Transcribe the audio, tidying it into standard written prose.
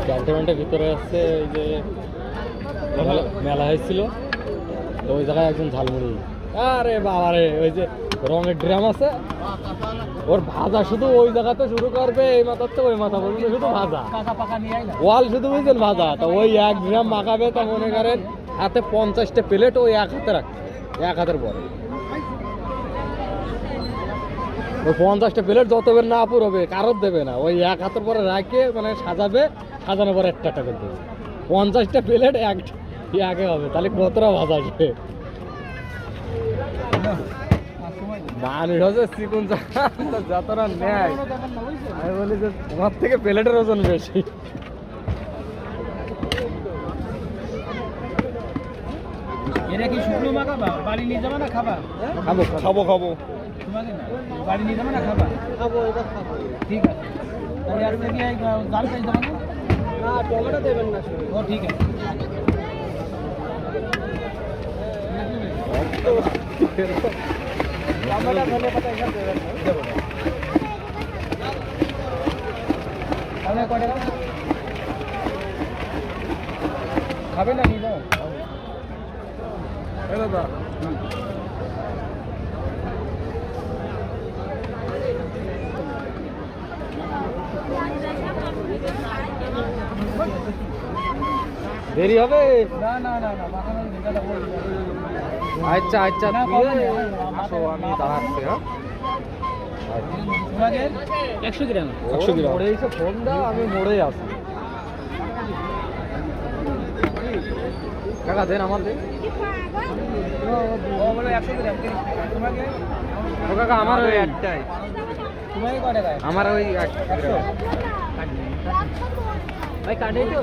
ক্যান্টনমেন্টের ভিতরে আসছে ওই যে মেলা হয়েছিল, তো ওই জায়গায় একজন ঝালমুড়ি, আরে বাবা রে, ওই যে রঙের ড্রাম আছে, ওর ভাজা শুধু ওই জায়গাতে শুরু করবে, এই মাথার তো ওই মাথা পর্যন্ত শুধু ভাজা, ওয়াল শুধু বুঝছেন ভাজা। তো ওই 1 গ্রাম মাখাবে, তা মনে করেন হাতে 50টা প্লেট ওই এক হাতে রাখে, এক হাতের পরে ওই 50টা প্লেট যতবার না পুরোবে কারোর দেবে না, ওই এক হাতের পরে রাখে মানে সাজাবে, সাজানোর পরে একটা করে দেবে। 50টা প্লেট একে হবে, তাহলে কতটা ভাজা আসবে। মানুষ হচ্ছে চিকুন যতটা নেয়, আমি বলি যে তোমার থেকে প্লেটের ওজন বেশি। এটা কি শুকনো মাখাবা, বাড়ি নিয়ে যাবা না খাবা? খাবো খাবো খাবো, তোমাকে না বাড়ি নিয়ে যাবা না খাবা? খাবো, এটা খাবো। ঠিক আছে, তাহলে আজকে কি জাল পেয়ে যাবা না? না, টমেটো দেবেন না। ও ঠিক আছে। টমেটো ধনে পাতা এসব দেবেন না। দেবো না। তাহলে কয় টাকা খাবে না? নিয়ে যাও। দাদা দেরি হবে? না না না না, মাখানোর ভিডিওটা বলছি। আচ্ছা আচ্ছা, না, তুমি পাবো না। আসো, আমি দাঁড়াচ্ছি। হ্যাঁ, তোমাকে 100 গ্রাম। 100 গ্রাম মোড়ে এসে ফোন দাও, আমি মোড়েই আছি। কাকা দেন, আমার দেন। ও বলে 100 গ্রাম। তোমাকে ও কাকা আমার ওই একটাই, তোমাকে কয় টাকা? আমার ওই 100 ভাই কাটে তো।